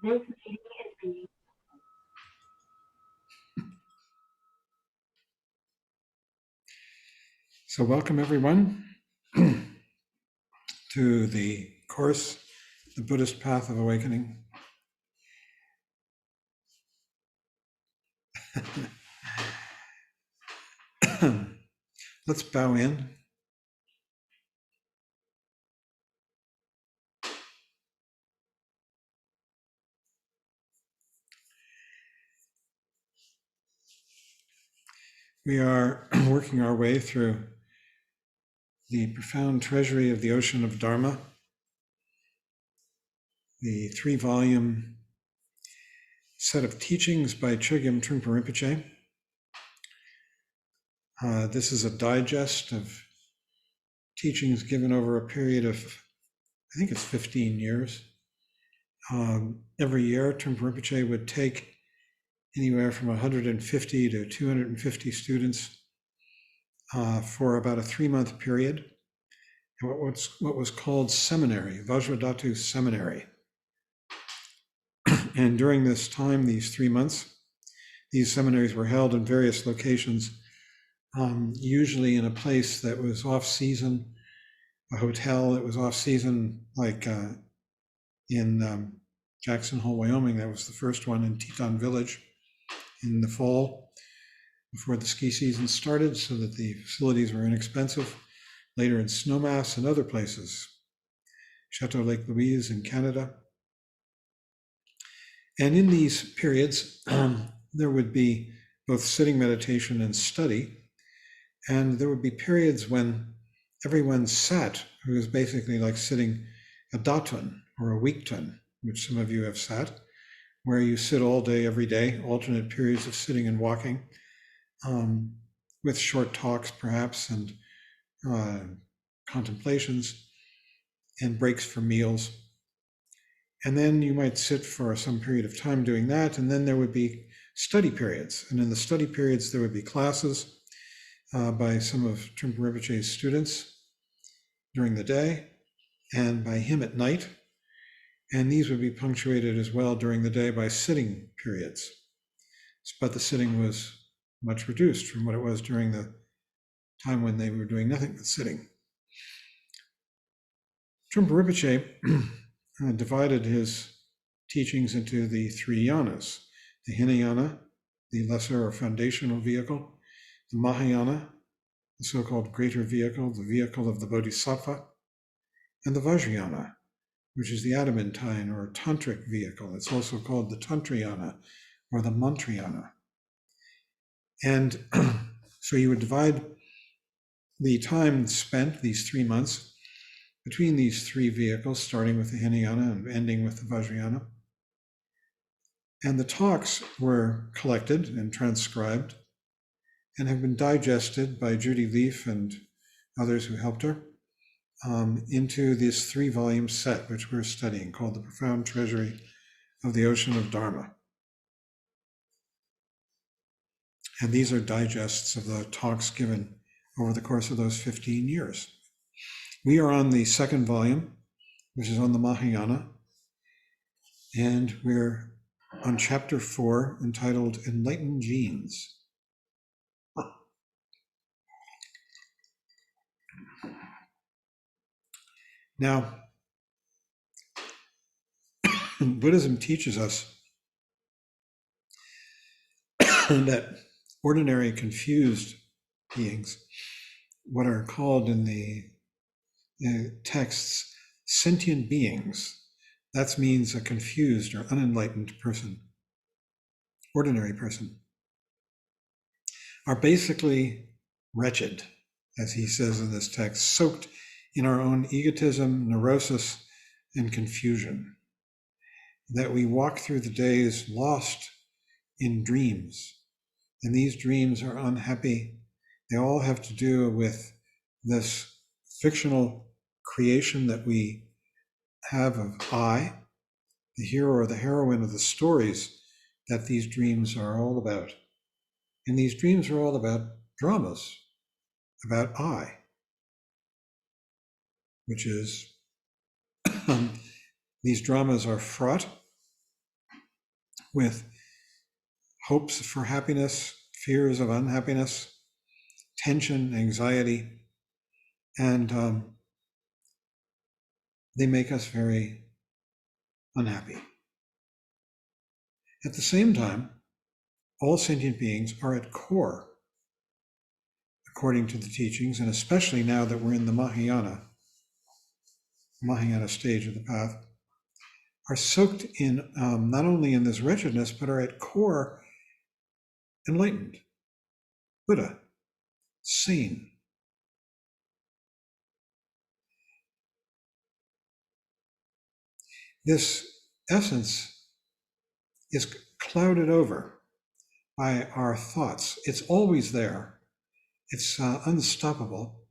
This meeting is being So welcome everyone to the course, The Buddhist Path of Awakening. Let's bow in. We are working our way through the profound treasury of the ocean of Dharma, the 3-volume set of teachings by Chogyam Trungpa Rinpoche. This is a digest of teachings given over a period of, I think it's 15 years. Every year, Trungpa Rinpoche would take anywhere from 150 to 250 students for about a 3-month period. What was called seminary, Vajradhatu Seminary. And during this time, these 3 months, these seminaries were held in various locations, usually in a place that was off-season, a hotel that was off-season, like in Jackson Hole, Wyoming. That was the first one in Teton Village in the fall before the ski season started, so that the facilities were inexpensive. Later in Snowmass and other places, Chateau Lake Louise in Canada. And in these periods, there would be both sitting meditation and study. And there would be periods when everyone sat, who was basically like sitting a daton or a weekton, which some of you have sat, where you sit all day, every day, alternate periods of sitting and walking, with short talks perhaps, and contemplations and breaks for meals. And then you might sit for some period of time doing that, and then there would be study periods. And in the study periods, there would be classes by some of Trungpa Rinpoche's students during the day, and by him at night. And these would be punctuated as well during the day by sitting periods. But the sitting was much reduced from what it was during the time when they were doing nothing but sitting. Trungpa Rinpoche divided his teachings into the 3 yanas: the Hinayana, the lesser or foundational vehicle; the Mahayana, the so-called greater vehicle, the vehicle of the Bodhisattva; and the Vajrayana, which is the adamantine or tantric vehicle. It's also called the Tantrayana or the Mantrayana. And so you would divide the time spent, these 3 months, between these 3 vehicles, starting with the Hinayana and ending with the Vajrayana. And the talks were collected and transcribed and have been digested by Judy Leaf and others who helped her into this 3-volume set, which we're studying, called The Profound Treasury of the Ocean of Dharma. And these are digests of the talks given over the course of those 15 years. We are on the 2nd volume, which is on the Mahayana, and we're on chapter 4, entitled Enlightened Genes. Now, Buddhism teaches us that ordinary confused beings, what are called in the texts sentient beings, that means a confused or unenlightened person, ordinary person, are basically wretched, as he says in this text, soaked in our own egotism, neurosis, and confusion, that we walk through the days lost in dreams. And these dreams are unhappy. They all have to do with this fictional creation that we have of I, the hero or the heroine of the stories that these dreams are all about. And these dreams are all about dramas, about I, which is, these dramas are fraught with hopes for happiness, fears of unhappiness, tension, anxiety, and they make us very unhappy. At the same time, all sentient beings are at core, according to the teachings, and especially now that we're in the Mahayana stage of the path, are soaked in not only in this wretchedness, but are at core enlightened, Buddha, sane. This essence is clouded over by our thoughts. It's always there. It's unstoppable.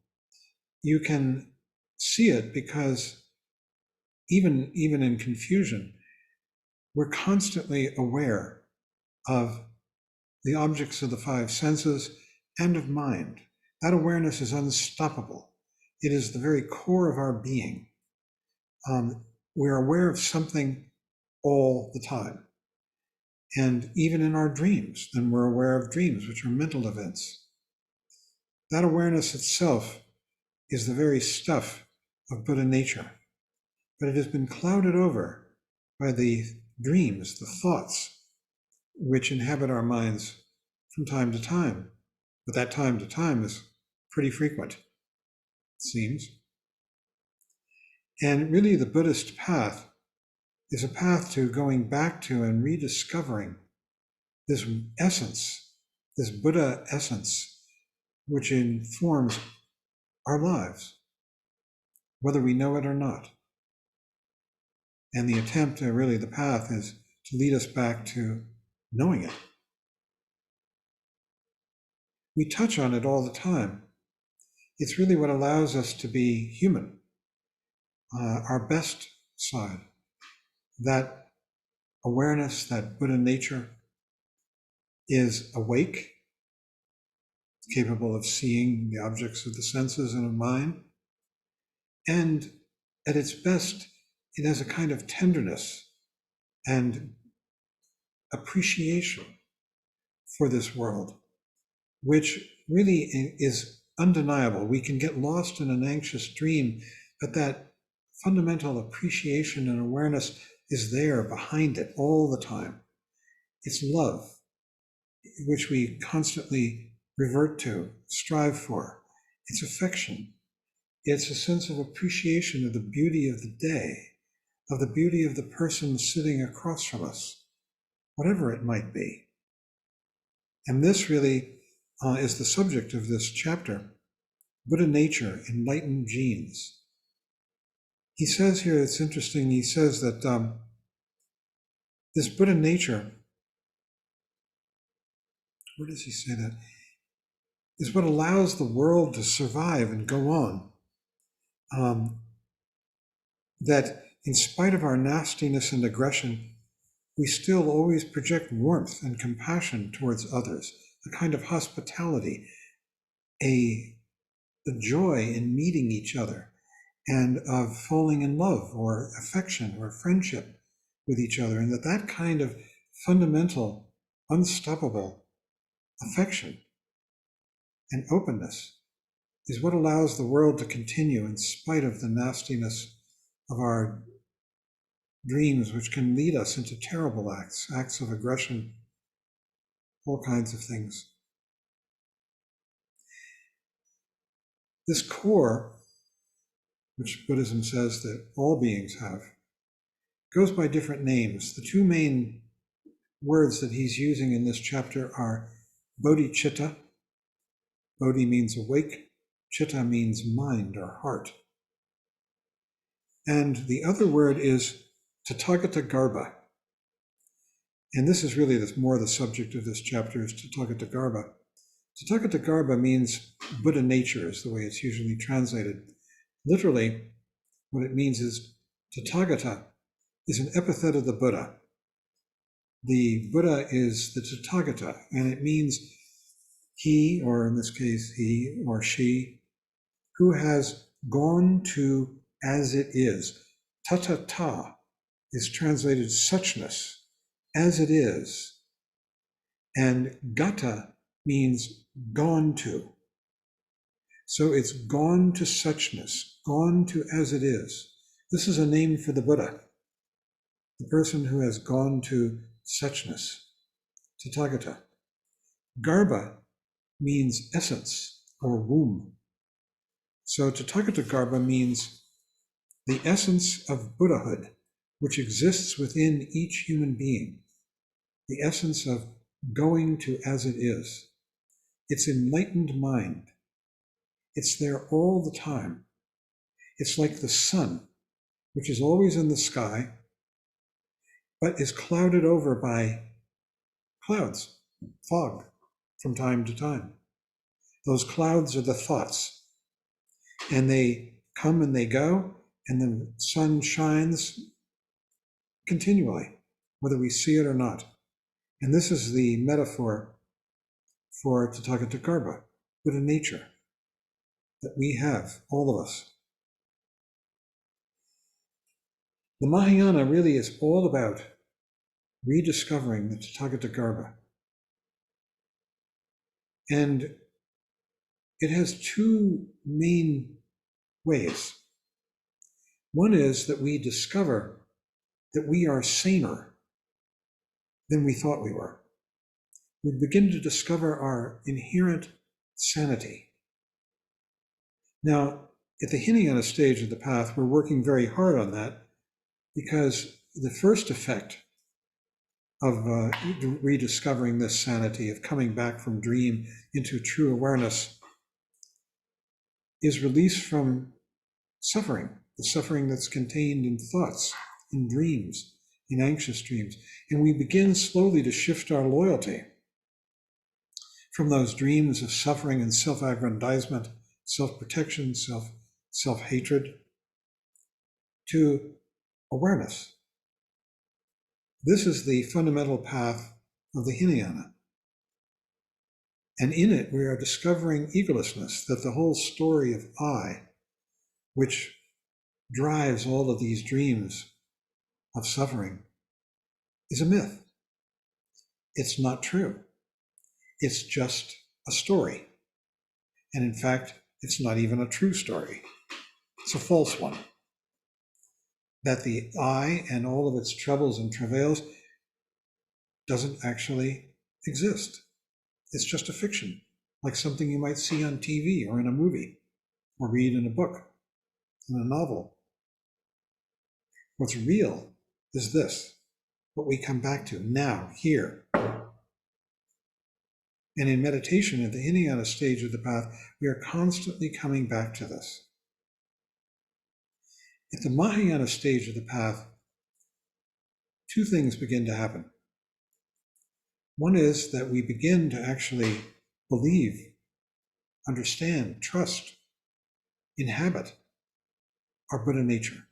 You can see it because even in confusion, we're constantly aware of the objects of the five senses and of mind. That awareness is unstoppable. It is the very core of our being. We're aware of something all the time. And even in our dreams, then we're aware of dreams, which are mental events. That awareness itself is the very stuff of Buddha nature, but it has been clouded over by the dreams, the thoughts, which inhabit our minds from time to time. But that time to time is pretty frequent, it seems. And really, the Buddhist path is a path to going back to and rediscovering this essence, this Buddha essence, which informs our lives, whether we know it or not. And the attempt to really, the path is to lead us back to knowing it. We touch on it all the time. It's really what allows us to be human, our best side. That awareness, that Buddha nature is awake, capable of seeing the objects of the senses and of mind. And at its best, it has a kind of tenderness and appreciation for this world, which really is undeniable. We can get lost in an anxious dream, but that fundamental appreciation and awareness is there behind it all the time. It's love, which we constantly revert to, strive for. It's affection. It's a sense of appreciation of the beauty of the day, of the beauty of the person sitting across from us, whatever it might be. And this really is the subject of this chapter, Buddha nature, enlightened genes. He says here, it's interesting, he says that this Buddha nature, where does he say that? Is what allows the world to survive and go on. That in spite of our nastiness and aggression, we still always project warmth and compassion towards others, a kind of hospitality, a joy in meeting each other, and of falling in love or affection or friendship with each other, and that kind of fundamental, unstoppable affection and openness is what allows the world to continue in spite of the nastiness of our dreams, which can lead us into terrible acts of aggression, all kinds of things. This core, which Buddhism says that all beings have, goes by different names. The two main words that he's using in this chapter are bodhicitta. Bodhi means awake, chitta means mind or heart. And the other word is tathagata garbha. And this is really more the subject of this chapter, is tathagata garbha. Tathagata garbha means Buddha nature, is the way it's usually translated. Literally, what it means is Tathagata is an epithet of the Buddha. The Buddha is the Tathagata, and it means he, or in this case, he or she, who has gone to as it is. Tatata is translated suchness, as it is. And gata means gone to. So it's gone to suchness, gone to as it is. This is a name for the Buddha, the person who has gone to suchness, Tathagata. Garbha means essence or womb. So Tathagata Garbha means the essence of Buddhahood, which exists within each human being, the essence of going to as it is. It's enlightened mind. It's there all the time. It's like the sun, which is always in the sky, but is clouded over by clouds, fog, from time to time. Those clouds are the thoughts, and they come and they go, and the sun shines continually, whether we see it or not. And this is the metaphor for Tathagata Garbha, Buddha nature, that we have, all of us. The Mahayana really is all about rediscovering the Tathagata Garbha. And it has two main ways. One is that we discover that we are saner than we thought we were. We begin to discover our inherent sanity. Now, at the Hinayana stage of the path, we're working very hard on that, because the first effect of rediscovering this sanity, of coming back from dream into true awareness, is release from suffering, the suffering that's contained in thoughts, in dreams, in anxious dreams. And we begin slowly to shift our loyalty from those dreams of suffering and self-aggrandizement, self-protection, self-hatred, to awareness. This is the fundamental path of the Hinayana. And in it, we are discovering egolessness, that the whole story of I, which drives all of these dreams of suffering, is a myth. It's not true. It's just a story. And in fact, it's not even a true story. It's a false one. That the I and all of its troubles and travails doesn't actually exist. It's just a fiction, like something you might see on TV or in a movie, or read in a book, in a novel. What's real is this, what we come back to now, here. And in meditation, at the Hinayana stage of the path, we are constantly coming back to this. At the Mahayana stage of the path, two things begin to happen. One is that we begin to actually believe, understand, trust, inhabit our Buddha nature.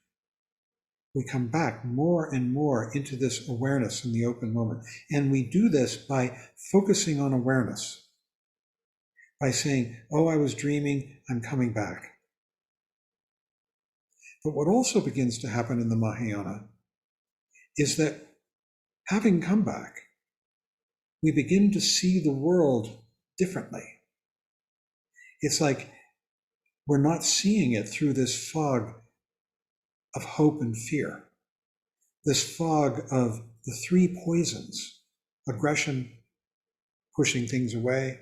We come back more and more into this awareness in the open moment. And we do this by focusing on awareness, by saying, oh, I was dreaming, I'm coming back. But what also begins to happen in the Mahayana is that, having come back, we begin to see the world differently. It's like we're not seeing it through this fog of hope and fear, this fog of the three poisons: aggression, pushing things away;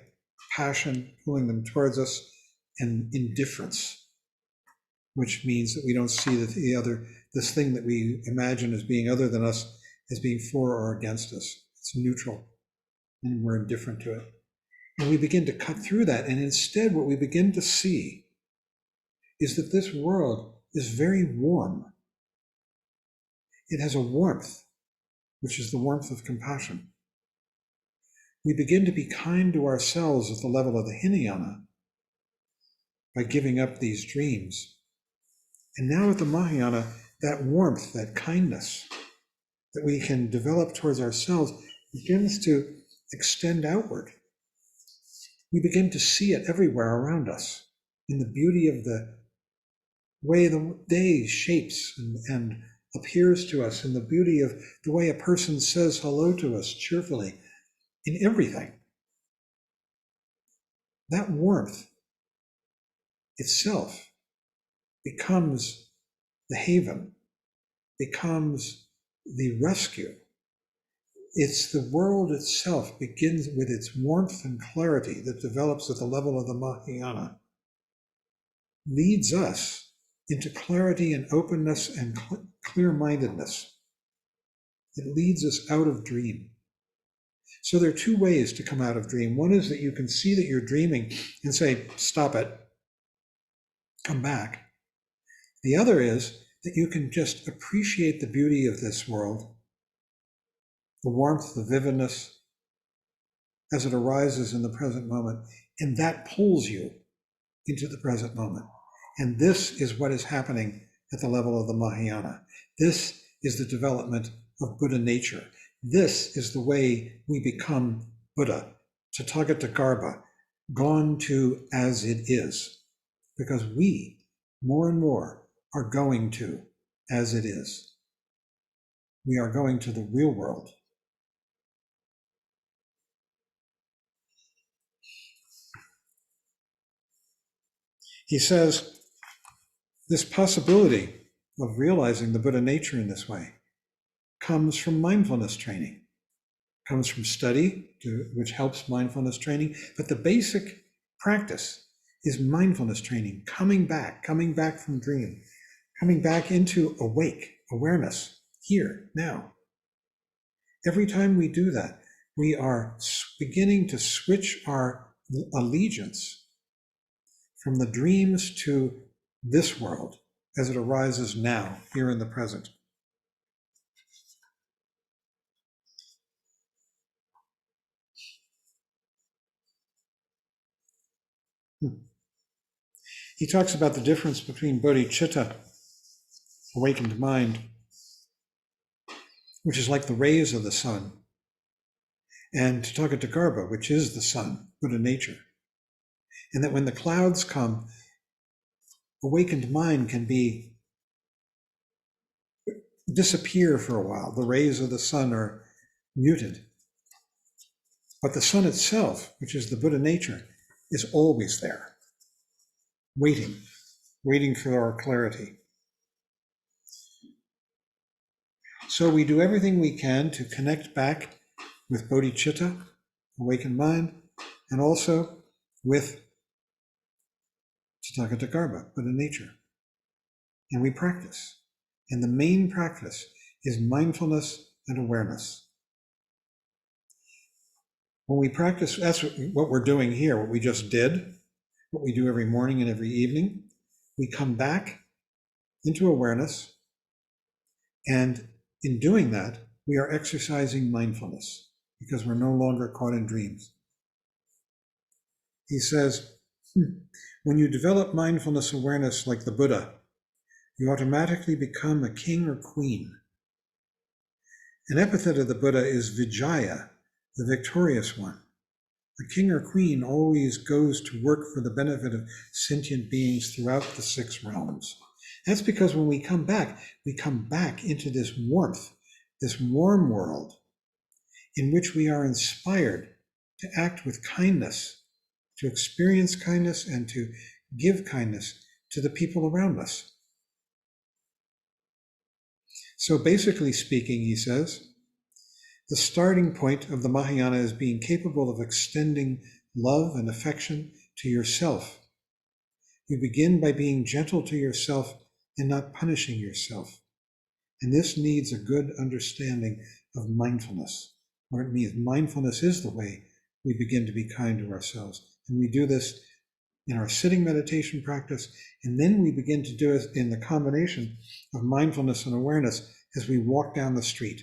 passion, pulling them towards us; and indifference, which means that we don't see this thing that we imagine as being other than us, as being for or against us. It's neutral, and we're indifferent to it. And we begin to cut through that, and instead what we begin to see is that this world is very warm. It has a warmth, which is the warmth of compassion. We begin to be kind to ourselves at the level of the Hinayana by giving up these dreams. And now at the Mahayana, that warmth, that kindness that we can develop towards ourselves begins to extend outward. We begin to see it everywhere around us, in the beauty of the way the day shapes and appears to us, in the beauty of the way a person says hello to us cheerfully, in everything. That warmth itself becomes the haven, becomes the rescue. It's the world itself begins with its warmth and clarity that develops at the level of the Mahayana, leads us into clarity and openness and clear-mindedness. It leads us out of dream. So there are two ways to come out of dream. One is that you can see that you're dreaming and say, stop it, come back. The other is that you can just appreciate the beauty of this world, the warmth, the vividness, as it arises in the present moment, and that pulls you into the present moment. And this is what is happening at the level of the Mahayana. This is the development of Buddha nature. This is the way we become Buddha, Tathagata, gone to as it is, because we, more and more, are going to as it is. We are going to the real world. He says, this possibility of realizing the Buddha nature in this way comes from mindfulness training, comes from study, which helps mindfulness training, but the basic practice is mindfulness training, coming back from dream, coming back into awake awareness, here, now. Every time we do that, we are beginning to switch our allegiance from the dreams to this world as it arises now, here in the present. He talks about the difference between bodhicitta, awakened mind, which is like the rays of the sun, and Tathagata, which is the sun, Buddha nature. And that when the clouds come, awakened mind can disappear for a while. The rays of the sun are muted. But the sun itself, which is the Buddha nature, is always there, waiting for our clarity. So we do everything we can to connect back with bodhicitta, awakened mind, and also with Tathagata, Buddha nature. And we practice. And the main practice is mindfulness and awareness. When we practice, that's what we're doing here, what we just did, what we do every morning and every evening. We come back into awareness, and in doing that, we are exercising mindfulness because we're no longer caught in dreams. He says, when you develop mindfulness awareness like the Buddha, you automatically become a king or queen. An epithet of the Buddha is Vijaya, the victorious one. The king or queen always goes to work for the benefit of sentient beings throughout the 6 realms. That's because when we come back into this warmth, this warm world in which we are inspired to act with kindness, to experience kindness and to give kindness to the people around us. So basically speaking, he says, the starting point of the Mahayana is being capable of extending love and affection to yourself. You begin by being gentle to yourself and not punishing yourself. And this needs a good understanding of mindfulness, what it means. Mindfulness is the way we begin to be kind to ourselves. And we do this in our sitting meditation practice, and then we begin to do it in the combination of mindfulness and awareness as we walk down the street.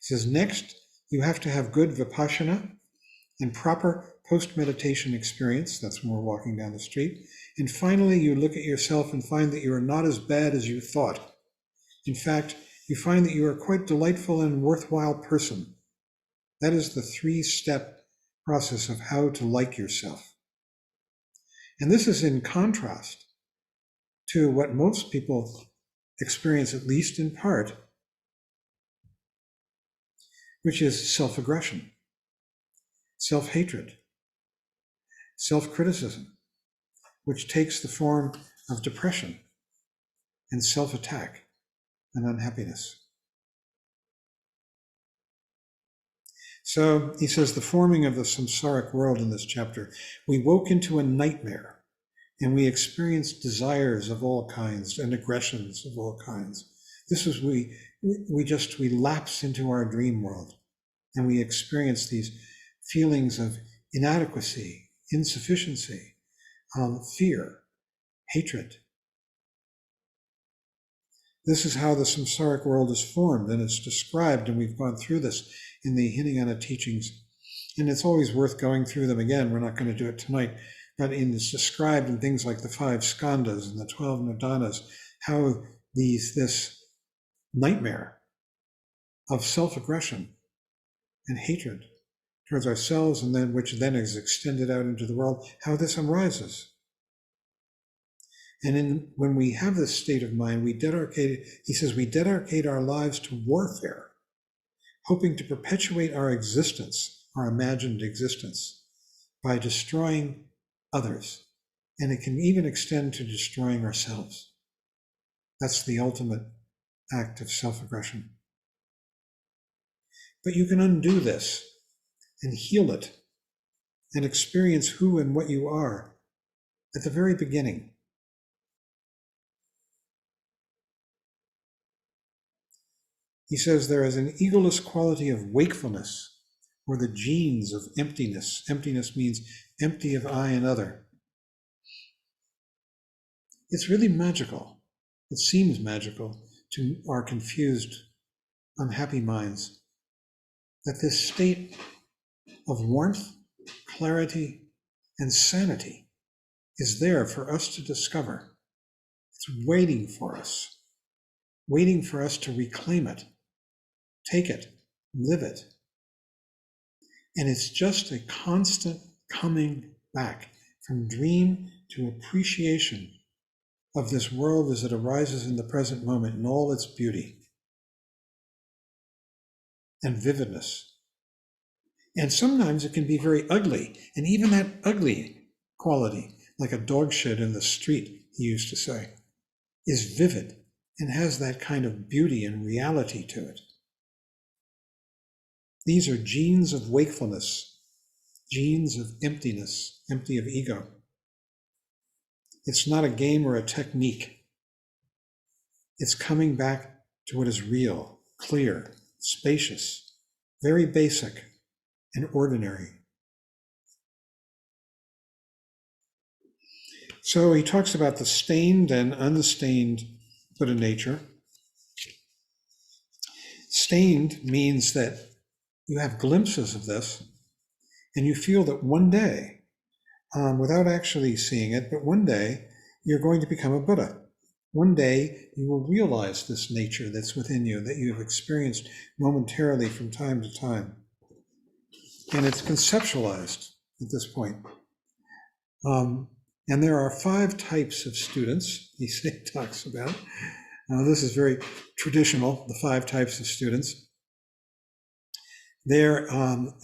He says, next, you have to have good vipassana and proper post-meditation experience. That's when we're walking down the street. And finally, you look at yourself and find that you are not as bad as you thought. In fact, you find that you are quite delightful and worthwhile person. That is the 3-step process of how to like yourself. And this is in contrast to what most people experience, at least in part, which is self-aggression, self-hatred, self-criticism, which takes the form of depression and self-attack and unhappiness. So he says, the forming of the samsaric world in this chapter, we woke into a nightmare and we experienced desires of all kinds and aggressions of all kinds. This is, we lapse into our dream world and we experience these feelings of inadequacy, insufficiency, fear, hatred. This is how the samsaric world is formed, and it's described, and we've gone through this in the Hinayana teachings, and it's always worth going through them again. We're not going to do it tonight, but it's described in things like the 5 skandhas and the 12 nidanas, how this nightmare of self-aggression and hatred towards ourselves, and then which then is extended out into the world, how this arises. And when we have this state of mind, we dedicate our lives to warfare, hoping to perpetuate our existence, our imagined existence, by destroying others. And it can even extend to destroying ourselves. That's the ultimate act of self-aggression. But you can undo this and heal it and experience who and what you are at the very beginning. He says there is an egoless quality of wakefulness, or the genes of emptiness. Emptiness means empty of I and other. It's really magical. It seems magical to our confused, unhappy minds that this state of warmth, clarity, and sanity is there for us to discover. It's waiting for us to reclaim it, take it, live it. And it's just a constant coming back from dream to appreciation of this world as it arises in the present moment in all its beauty and vividness. And sometimes it can be very ugly, and even that ugly quality, like a dog shit in the street, he used to say, is vivid and has that kind of beauty and reality to it. These are genes of wakefulness, genes of emptiness, empty of ego. It's not a game or a technique. It's coming back to what is real, clear, spacious, very basic and ordinary. So he talks about the stained and unstained Buddha nature. Stained means that you have glimpses of this, and you feel that one day, without actually seeing it, but one day you're going to become a Buddha. One day you will realize this nature that's within you, that you have experienced momentarily from time to time. And it's conceptualized at this point. And there are 5 types of students, he talks about. This is very traditional, the 5 types of students. There,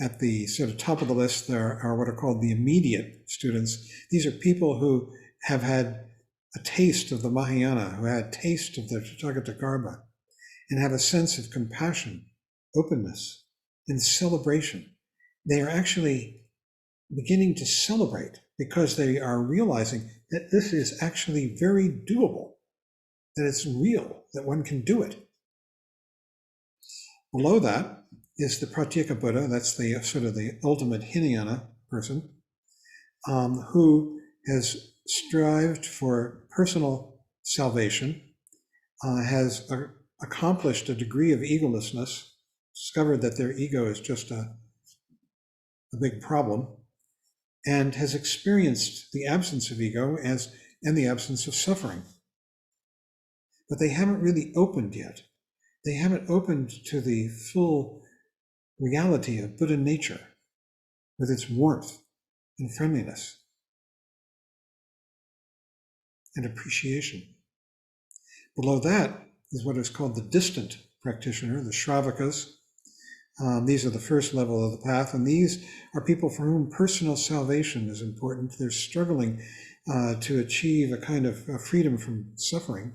at the sort of top of the list, there are what are called the immediate students. These are people who have had a taste of the Mahayana, who had a taste of the Tathagata, and have a sense of compassion, openness, and celebration. They are actually beginning to celebrate because they are realizing that this is actually very doable, that it's real, that one can do it. Below that is the Pratyeka Buddha, that's the sort of the ultimate Hinayana person, who has strived for personal salvation, has accomplished a degree of egolessness, discovered that their ego is just a big problem, and has experienced the absence of ego and the absence of suffering. But they haven't really opened yet. They haven't opened to the full reality of Buddha nature with its warmth and friendliness. and appreciation. Below that is what is called the distant practitioner, the Shravakas. These are the first level of the path, and these are people for whom personal salvation is important. They're struggling to achieve a kind of freedom from suffering,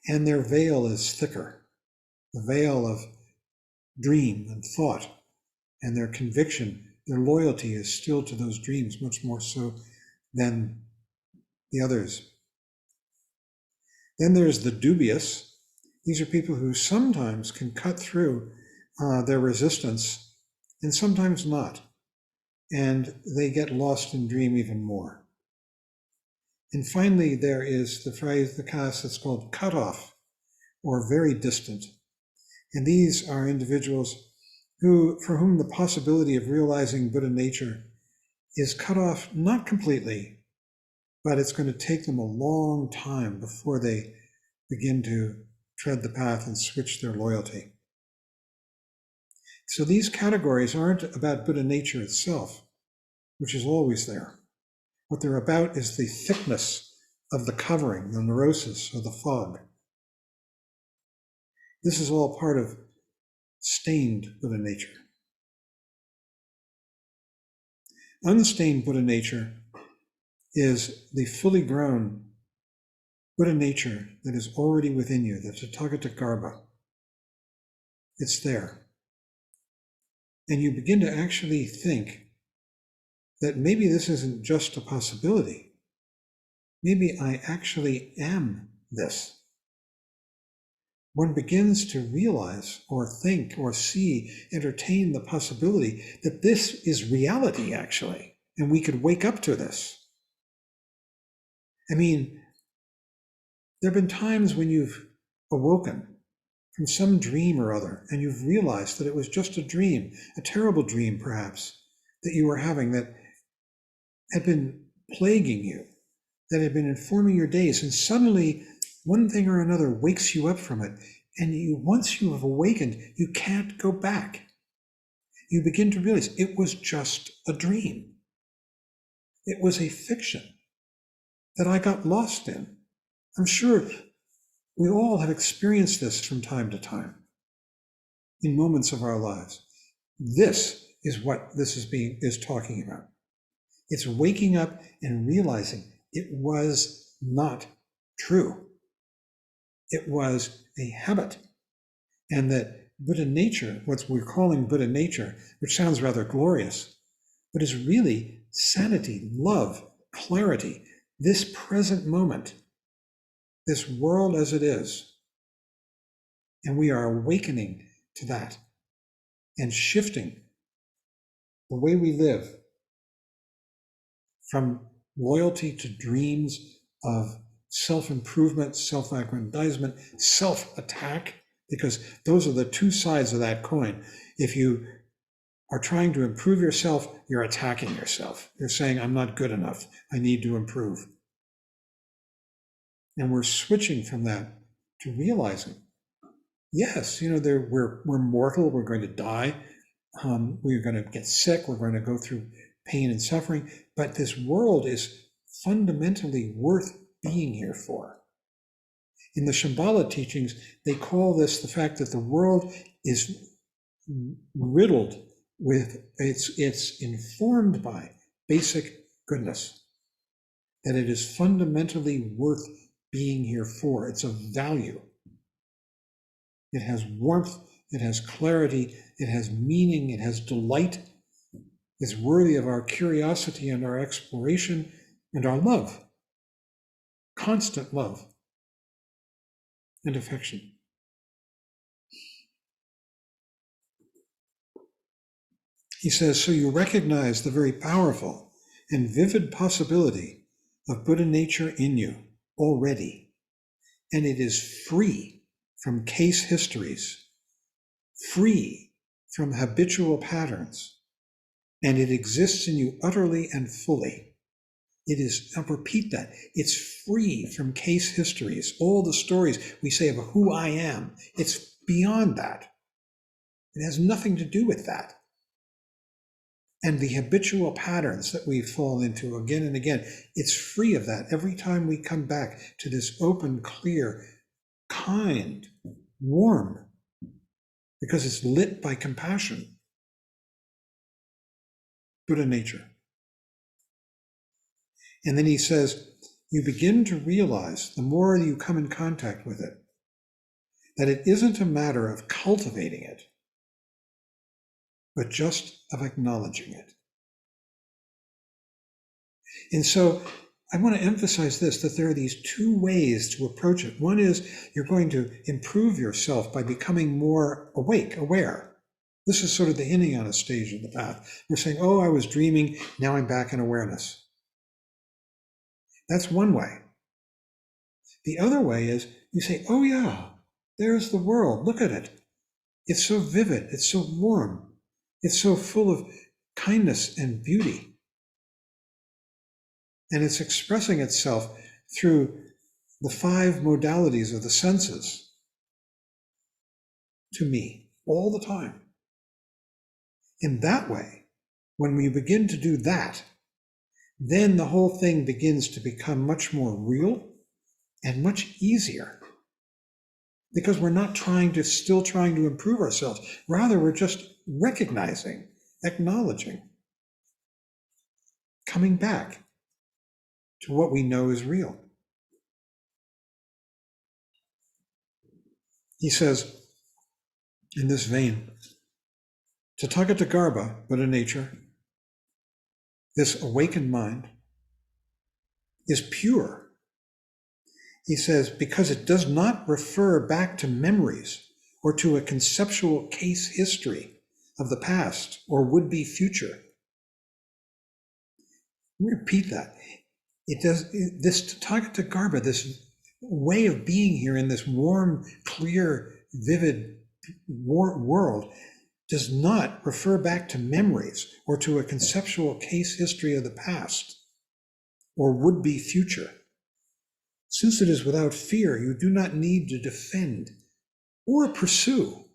and their veil is thicker, the veil of dream and thought, and their conviction, their loyalty is still to those dreams, much more so than the others. Then there's the dubious. These are people who sometimes can cut through their resistance and sometimes not. And they get lost in dream even more. And finally, there is the caste that's called cut off or very distant. And these are individuals for whom the possibility of realizing Buddha nature is cut off, not completely, but it's going to take them a long time before they begin to tread the path and switch their loyalty. So these categories aren't about Buddha nature itself, which is always there. What they're about is the thickness of the covering, the neurosis or the fog. This is all part of stained Buddha nature. Unstained Buddha nature is the fully grown Buddha nature that is already within you, the Tathagata Garbha. It's there. And you begin to actually think that maybe this isn't just a possibility. Maybe I actually am this. One begins to realize or think or see, entertain the possibility that this is reality, actually, and we could wake up to this. I mean, there have been times when you've awoken from some dream or other, and you've realized that it was just a dream, a terrible dream perhaps, that you were having that had been plaguing you, that had been informing your days, and suddenly one thing or another wakes you up from it, and once you have awakened, you can't go back. You begin to realize it was just a dream. It was a fiction that I got lost in. I'm sure we all have experienced this from time to time in moments of our lives. This is what this is talking about. It's waking up and realizing it was not true. It was a habit. And that Buddha nature, what we're calling Buddha nature, which sounds rather glorious, but is really sanity, love, clarity, this present moment, this world as it is. And we are awakening to that and shifting the way we live from loyalty to dreams of self-improvement, self-aggrandizement, self-attack, because those are the two sides of that coin. If you are trying to improve yourself, you're attacking yourself. You're saying, I'm not good enough. I need to improve. And we're switching from that to realizing, yes, we're mortal, we're going to die, we're going to get sick, we're going to go through pain and suffering, but this world is fundamentally worth being here for. In the Shambhala teachings, they call this the fact that the world is riddled with, it's informed by basic goodness, that it is fundamentally worth being here for. It's of value. It has warmth, it has clarity, it has meaning, it has delight. It's worthy of our curiosity and our exploration and our love, constant love and affection. He says, so you recognize the very powerful and vivid possibility of Buddha nature in you already, and it is free from case histories, free from habitual patterns, and it exists in you utterly and fully. It is, I'll repeat that, it's free from case histories, all the stories we say about who I am. It's beyond that. It has nothing to do with that. And the habitual patterns that we fall into again and again, it's free of that. Every time we come back to this open, clear, kind, warm, because it's lit by compassion, Buddha nature. And then he says, you begin to realize, the more you come in contact with it, that it isn't a matter of cultivating it, but just of acknowledging it. And so I want to emphasize this, that there are these two ways to approach it. One is you're going to improve yourself by becoming more awake, aware. This is sort of the Hinayana stage of the path. We're saying, oh, I was dreaming, now I'm back in awareness. That's one way. The other way is you say, oh yeah, there's the world, look at it. It's so vivid, it's so warm, it's so full of kindness and beauty. And it's expressing itself through the 5 modalities of the senses to me all the time. In that way, when we begin to do that, then the whole thing begins to become much more real and much easier. Because we're not still trying to improve ourselves. Rather, we're just recognizing, acknowledging, coming back to what we know is real. He says, in this vein, Tathagata, Buddha nature, this awakened mind, is pure. He says, because it does not refer back to memories or to a conceptual case history of the past or would-be future. Let me repeat that. It does this Tathagata, this way of being here in this warm, clear, vivid world, does not refer back to memories or to a conceptual case history of the past or would-be future. Since it is without fear, you do not need to defend or pursue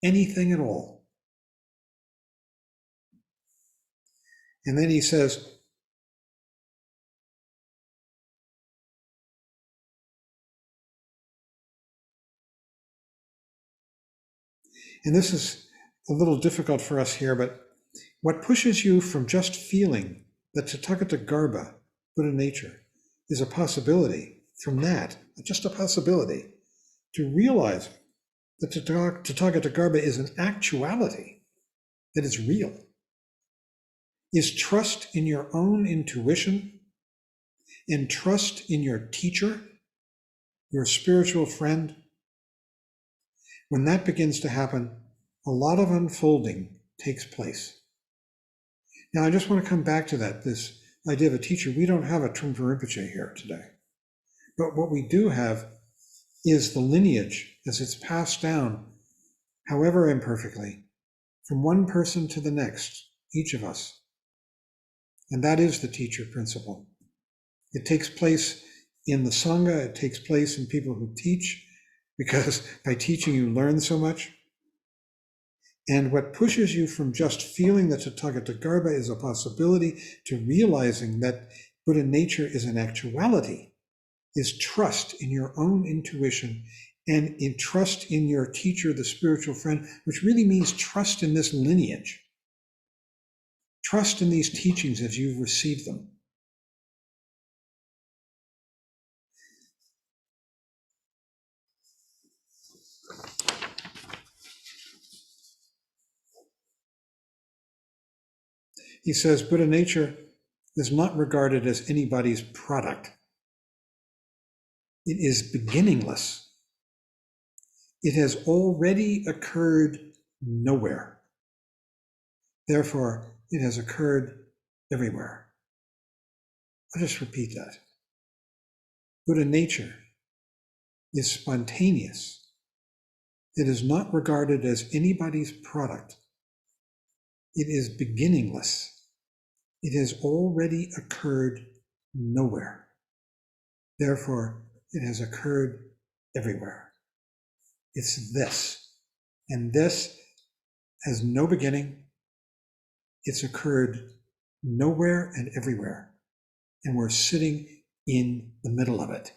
anything at all. And then he says, and this is a little difficult for us here, but what pushes you from just feeling the Tathagata Garbha, Buddha nature, is a possibility. From that, just a possibility, to realize that Tathagata Garbha is an actuality that is real, is trust in your own intuition and trust in your teacher, your spiritual friend. When that begins to happen, a lot of unfolding takes place. Now, I just want to come back to that, this idea of a teacher. We don't have a Trungpa Rinpoche here today. But what we do have is the lineage as it's passed down, however imperfectly, from one person to the next, each of us. And that is the teacher principle. It takes place in the Sangha, it takes place in people who teach, because by teaching you learn so much. And what pushes you from just feeling that Tathagata Garbha is a possibility to realizing that Buddha nature is an actuality is trust in your own intuition and in trust in your teacher, the spiritual friend, which really means trust in this lineage. Trust in these teachings as you've received them. He says, Buddha nature is not regarded as anybody's product. It is beginningless. It has already occurred nowhere. Therefore, it has occurred everywhere. I'll just repeat that. Buddha nature is spontaneous. It is not regarded as anybody's product. It is beginningless. It has already occurred nowhere. Therefore, it has occurred everywhere. It's this. And this has no beginning It's occurred nowhere and everywhere. And we're sitting in the middle of it.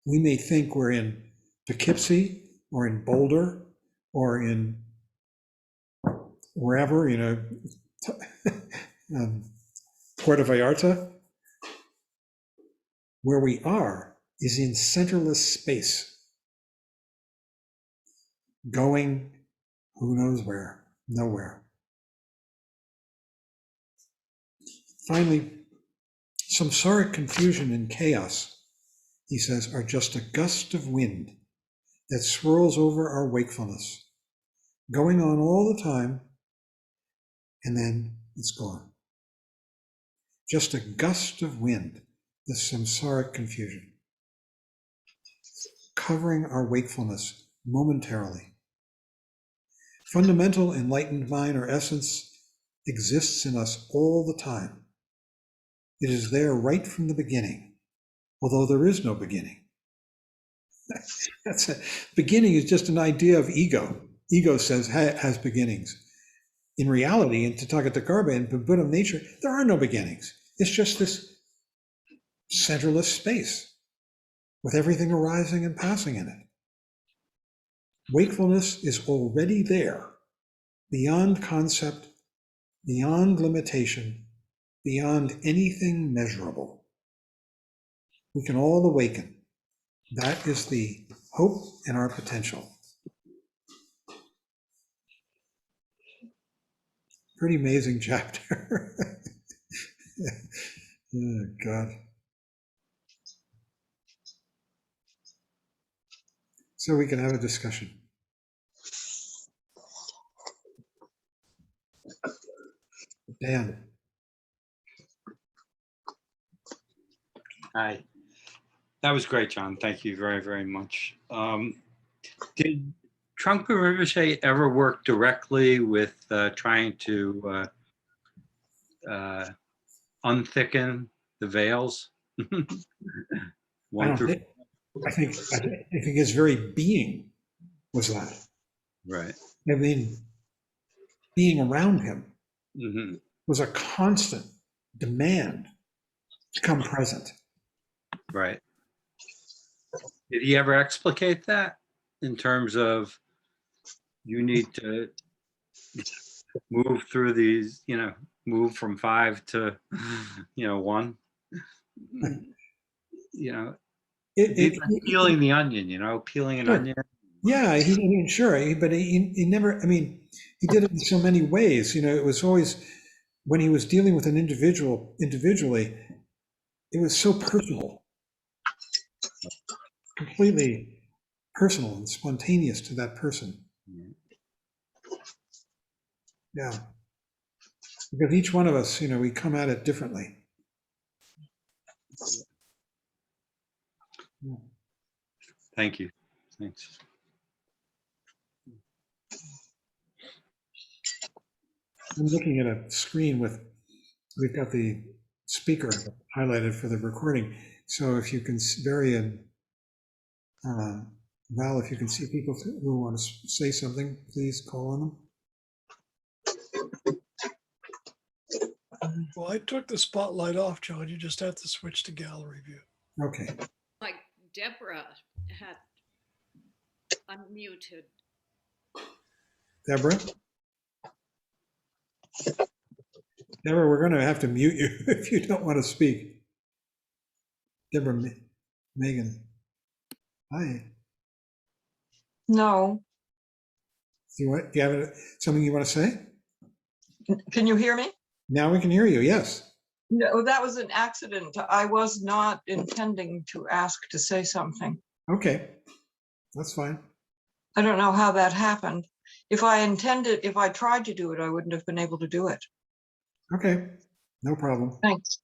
We may think we're in Poughkeepsie or in Boulder or in wherever, Puerto Vallarta. Where we are is in centerless space, going who knows where, nowhere. Finally, samsaric confusion and chaos, he says, are just a gust of wind that swirls over our wakefulness, going on all the time, and then it's gone. Just a gust of wind, the samsaric confusion, covering our wakefulness momentarily. Fundamental enlightened mind or essence exists in us all the time. It is there right from the beginning, although there is no beginning. That's it. Beginning is just an idea of ego. Ego says has beginnings. In reality, in Tathagata and Buddha nature, there are no beginnings. It's just this centerless space with everything arising and passing in it. Wakefulness is already there, beyond concept, beyond limitation, beyond anything measurable. We can all awaken. That is the hope and our potential. Pretty amazing chapter. Oh, God. So we can have a discussion. Dan. Hi. That was great, John. Thank you very, very much. Did Trungpa Rinpoche ever work directly with trying to unthicken the veils? I think his very being was that. Right. I mean, being around him Mm-hmm. was a constant demand to come present. Right. Did he ever explicate that in terms of you need to move through these, move from 5 to, 1? Peeling the onion, peeling an onion. Yeah, but he never, he did it in so many ways. It was always, when he was dealing with an individually, it was so personal, completely personal and spontaneous to that person. Yeah, because each one of us, we come at it differently. Yeah. Thank you. Thanks. I'm looking at a screen we've got the speaker highlighted for the recording. So if you can vary in, Val, if you can see people who want to say something, please call on them. Well, I took the spotlight off, John. You just have to switch to gallery view. Okay. Like Deborah had unmuted. Deborah, we're going to have to mute you if you don't want to speak. Deborah, Megan, hi. No. Do you have something you want to say? Can you hear me? Now we can hear you, yes. No, that was an accident. I was not intending to ask to say something. Okay, that's fine. I don't know how that happened. If I tried to do it, I wouldn't have been able to do it. Okay, no problem. Thanks.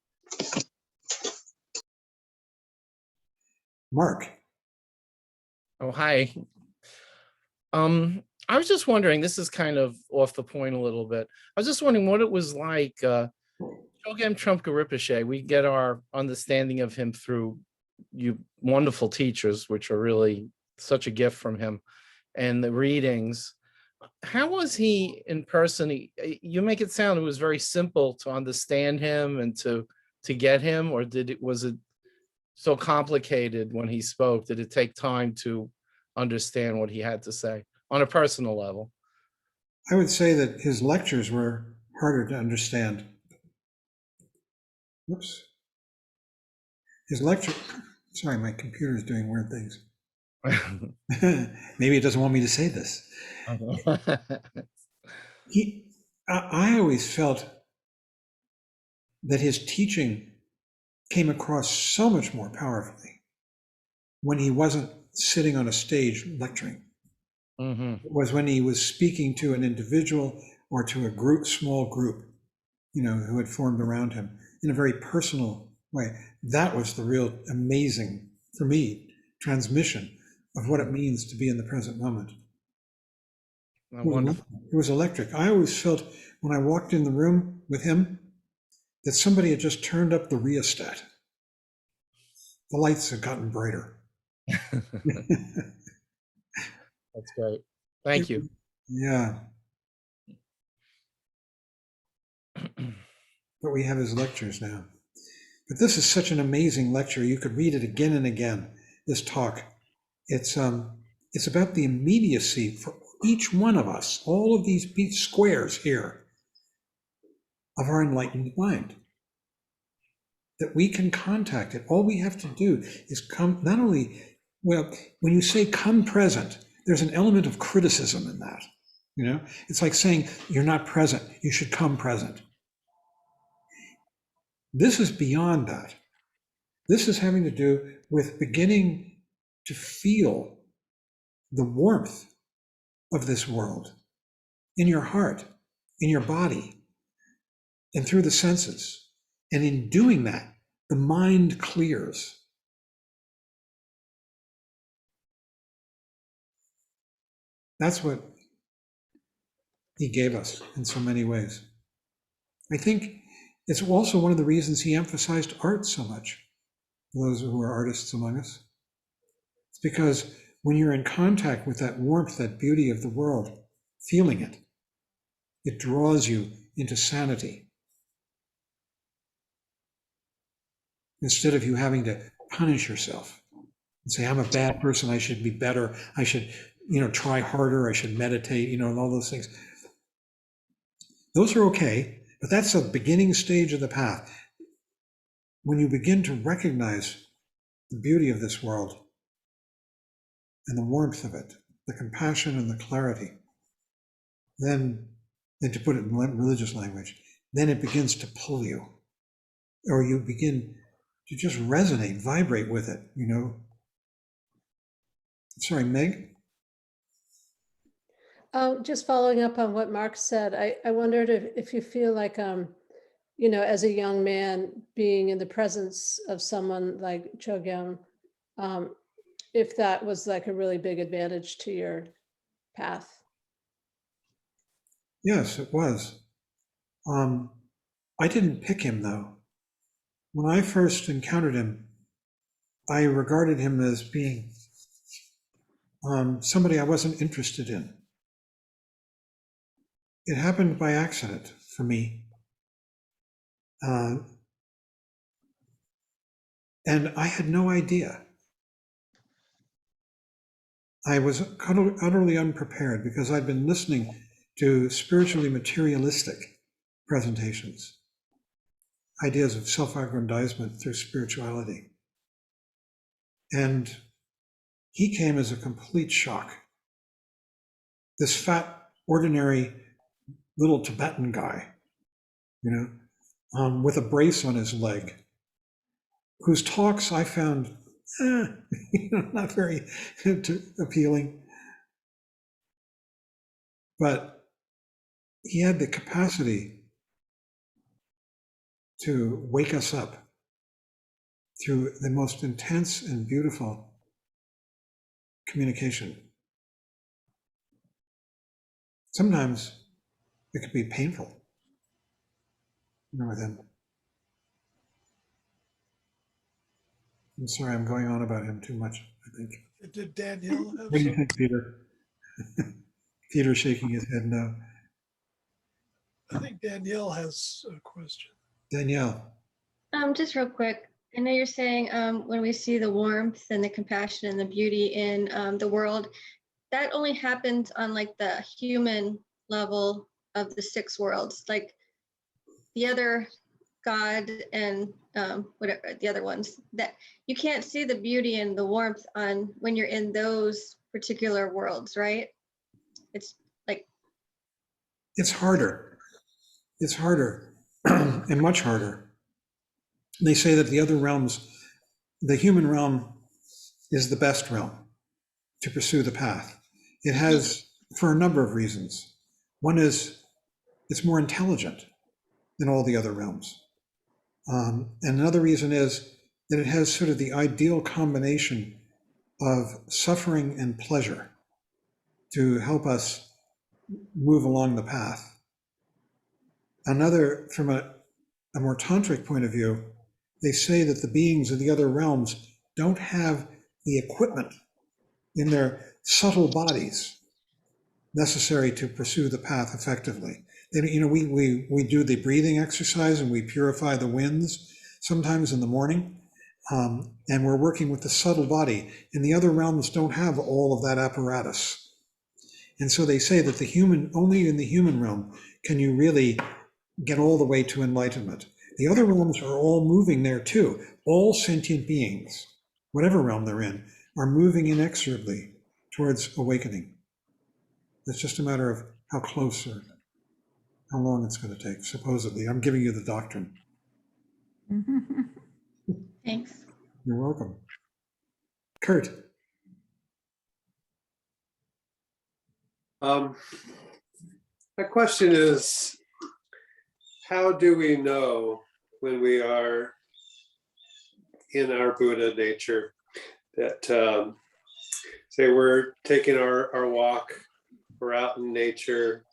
Mark. Oh, hi. I was just wondering, this is kind of off the point a little bit. I was just wondering what it was like, Chogyam Trungpa Rinpoche. We get our understanding of him through you wonderful teachers, which are really such a gift from him, and the readings. How was he in person? You make it sound it was very simple to understand him and to get him, or was it so complicated when he spoke? Did it take time to understand what he had to say on a personal level? I would say that his lectures were harder to understand. Whoops. His lecture, sorry, my computer is doing weird things. Maybe it doesn't want me to say this. I always felt that his teaching came across so much more powerfully when he wasn't sitting on a stage lecturing. It was when he was speaking to an individual or to a group, small group, who had formed around him in a very personal way. That was the real amazing, for me, transmission of what it means to be in the present moment. Wonderful. It was electric. I always felt when I walked in the room with him that somebody had just turned up the rheostat. The lights had gotten brighter. That's great. Thank you. Yeah. But we have his lectures now. But this is such an amazing lecture. You could read it again and again, this talk. It's about the immediacy for each one of us, all of these squares here of our enlightened mind, that we can contact it. All we have to do is come, not only, well, when you say come present, there's an element of criticism in that. It's like saying you're not present, you should come present. This is beyond that. This is having to do with beginning to feel the warmth of this world in your heart, in your body, and through the senses. And in doing that, the mind clears. That's what he gave us in so many ways. I think it's also one of the reasons he emphasized art so much, for those who are artists among us. It's because when you're in contact with that warmth, that beauty of the world, feeling it, it draws you into sanity. Instead of you having to punish yourself and say, I'm a bad person, I should be better, I should, try harder, I should meditate, and all those things. Those are okay, but that's the beginning stage of the path. When you begin to recognize the beauty of this world and the warmth of it, the compassion and the clarity, then, and to put it in religious language, then it begins to pull you, or you begin to just resonate, vibrate with it, Sorry, Meg? Just following up on what Mark said, I wondered if you feel like, as a young man being in the presence of someone like Chogyam, if that was like a really big advantage to your path. Yes, it was. I didn't pick him though. When I first encountered him, I regarded him as being somebody I wasn't interested in. It happened by accident for me. And I had no idea. I was utterly unprepared because I'd been listening to spiritually materialistic presentations, ideas of self-aggrandizement through spirituality. And he came as a complete shock. This fat, ordinary little Tibetan guy, with a brace on his leg, whose talks I found not very appealing. But he had the capacity to wake us up through the most intense and beautiful communication. Sometimes it could be painful, with him. I'm sorry, I'm going on about him too much, I think. Did Danielle have What do you some? think, Peter? Peter's shaking his head no. I think Danielle has a question. Danielle. Just real quick. I know you're saying when we see the warmth and the compassion and the beauty in the world, that only happens on like the human level of the six worlds. Like the other God and whatever the other ones, that you can't see the beauty and the warmth on when you're in those particular worlds, right? It's like It's harder. It's harder and much harder. They say that the other realms, the human realm is the best realm to pursue the path. It has, for a number of reasons. One is it's more intelligent than all the other realms. And another reason is that it has sort of the ideal combination of suffering and pleasure to help us move along the path. Another, from a more tantric point of view, they say that the beings of the other realms don't have the equipment in their subtle bodies necessary to pursue the path effectively. They, you know, we do the breathing exercise and we purify the winds sometimes in the morning, and we're working with the subtle body, and the other realms don't have all of that apparatus. And so they say that the human, only in the human realm can you really get all the way to enlightenment. The other realms are all moving there too. All sentient beings, whatever realm they're in, are moving inexorably towards awakening. It's just a matter of how close or how long it's going to take, supposedly. I'm giving you the doctrine. thanks. You're welcome. Kurt. My question is, how do we know when we are in our Buddha nature that, say we're taking our walk, we're out in nature,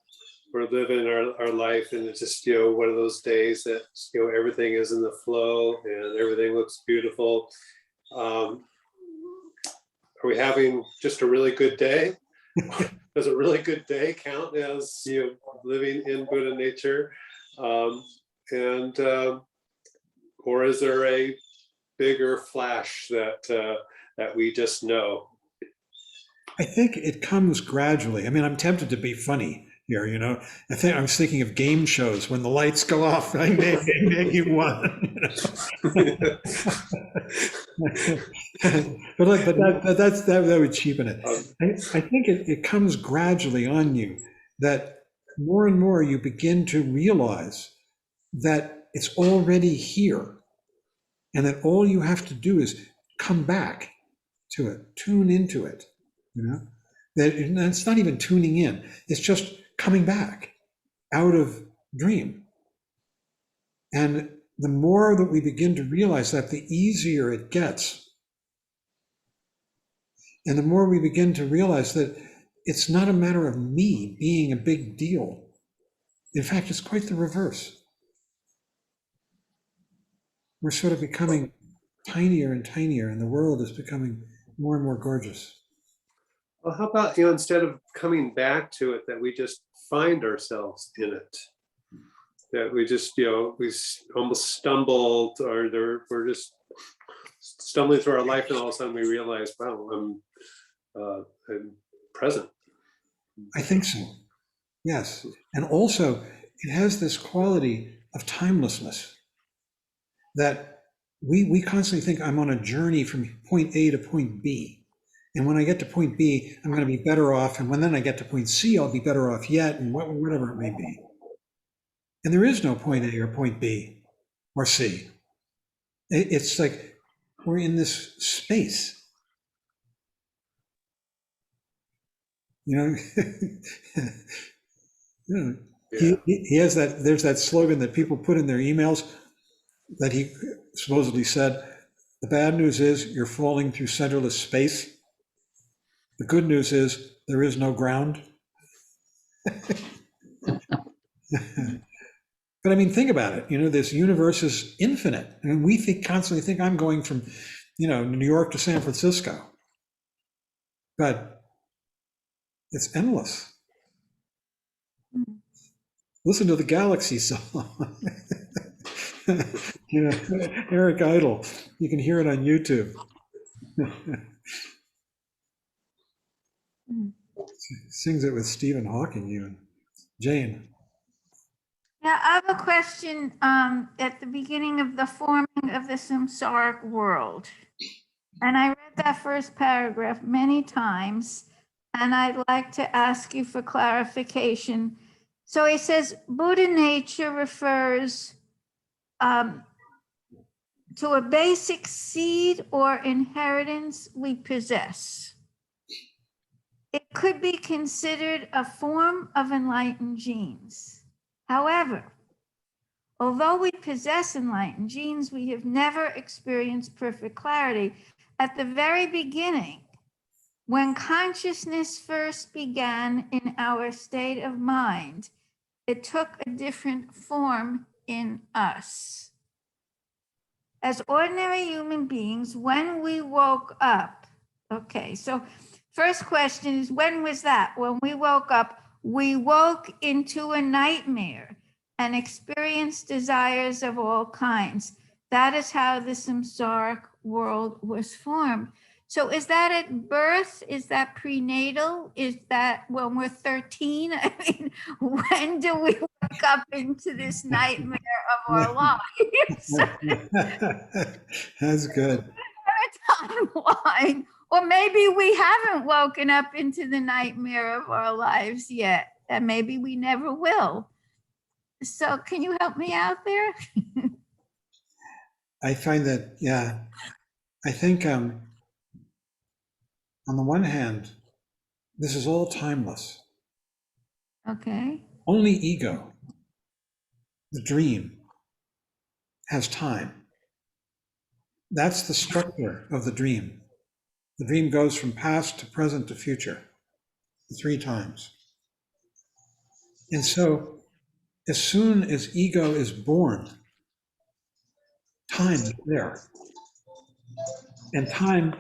we're living our life, and it's just, you know, one of those days that, you know, everything is in the flow and everything looks beautiful. Are we having just a really good day? Does a really good day count as, you know, living in Buddha nature? Or is there a bigger flash that we just know? I think it comes gradually. I mean, I'm tempted to be funny here, you know. I was thinking of game shows when the lights go off. I may you won. You know? that would cheapen it. I think it comes gradually on you, that more and more you begin to realize that it's already here, and that all you have to do is come back to it, tune into it. You know, that it's not even tuning in, it's just coming back out of dream. And the more that we begin to realize that, the easier it gets. And the more we begin to realize that it's not a matter of me being a big deal. In fact, it's quite the reverse. We're sort of becoming tinier and tinier, and the world is becoming more and more gorgeous. Well, how about, you know, instead of coming back to it, that we just find ourselves in it, that we just, you know, we almost stumbled, or we're just stumbling through our life, and all of a sudden we realize, wow, I'm present. I think so. Yes. And also it has this quality of timelessness, that we constantly think I'm on a journey from point A to point B. And when I get to point B, I'm going to be better off. And when then I get to point C, I'll be better off yet, and whatever it may be. And there is no point A or point B or C. It's like we're in this space. You know, Yeah. he has that, there's that slogan that people put in their emails that he supposedly said, the bad news is you're falling through centerless space. The good news is there is no ground. But I mean, think about it. You know, this universe is infinite. I mean, we constantly think I'm going from, you know, New York to San Francisco, but it's endless. Listen to the Galaxy song. You know, Eric Idle. You can hear it on YouTube. Sings it with Stephen Hawking, even. Jane. Yeah, I have a question at the beginning of the forming of the samsaric world. And I read that first paragraph many times, and I'd like to ask you for clarification. So he says, Buddha nature refers to a basic seed or inheritance we possess. It could be considered a form of enlightened genes. However, although we possess enlightened genes, we have never experienced perfect clarity. At the very beginning, when consciousness first began in our state of mind, it took a different form in us. As ordinary human beings, when we woke up, okay, so first question is, when was that? When we woke up, we woke into a nightmare and experienced desires of all kinds. That is how the samsaric world was formed. So is that at birth? Is that prenatal? Is that when we're 13? I mean, when do we wake up into this nightmare of our lives? That's good. Timeline. Or maybe we haven't woken up into the nightmare of our lives yet, and maybe we never will. So can you help me out there? I find that, yeah, I think on the one hand, this is all timeless. Okay. Only ego, the dream, has time. That's the structure of the dream. The dream goes from past to present to future, 3 times. And so as soon as ego is born, time is there. And time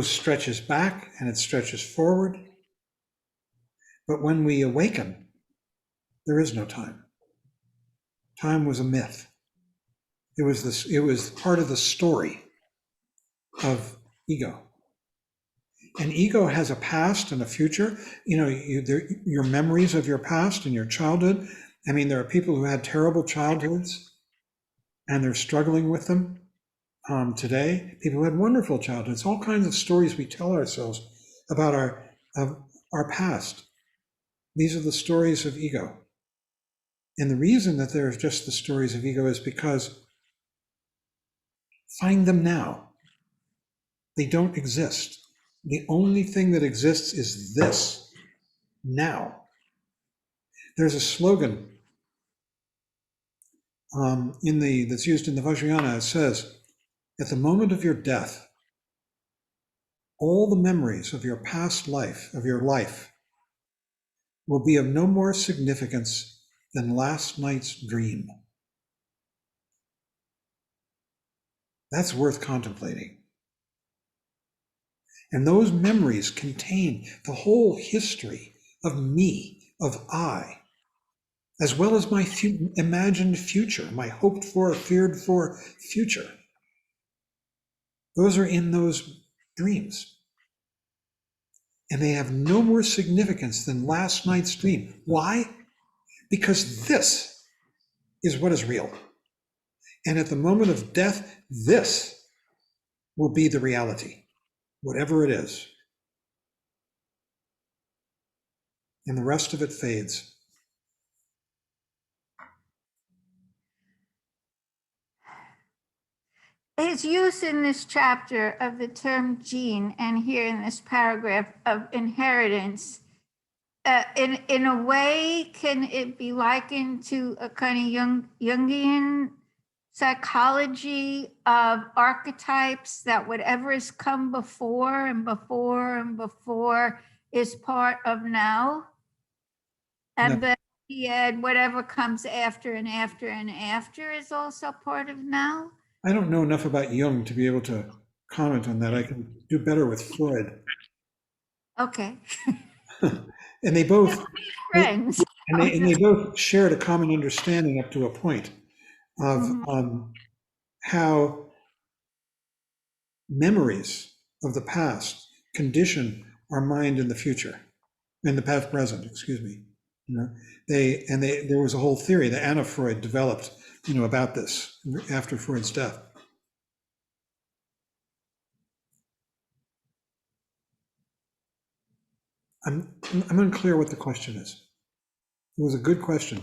stretches back and it stretches forward. But when we awaken, there is no time. Time was a myth. It was part of the story of ego. And ego has a past and a future. You know, your memories of your past and your childhood. I mean, there are people who had terrible childhoods and they're struggling with them today. People who had wonderful childhoods. All kinds of stories we tell ourselves about our past. These are the stories of ego. And the reason that they're just the stories of ego is because find them now. They don't exist. The only thing that exists is this, now. There's a slogan that's used in the Vajrayana. It says, at the moment of your death, all the memories of your past life, of your life, will be of no more significance than last night's dream. That's worth contemplating. And those memories contain the whole history of me, of I, as well as my imagined future, my hoped for, feared for future. Those are in those dreams. And they have no more significance than last night's dream. Why? Because this is what is real. And at the moment of death, this will be the reality, whatever it is. And the rest of it fades. His use in this chapter of the term gene and here in this paragraph of inheritance, in a way, can it be likened to a kind of Jungian psychology of archetypes, that whatever has come before and before and before is part of now? And then whatever comes after and after and after is also part of now? I don't know enough about Jung to be able to comment on that. I can do better with Freud. Okay. And they both friends. And they both shared a common understanding up to a point of how memories of the past condition our mind in the future, in the past present, excuse me. You know, there was a whole theory that Anna Freud developed, you know, about this after Freud's death. I'm unclear what the question is. It was a good question.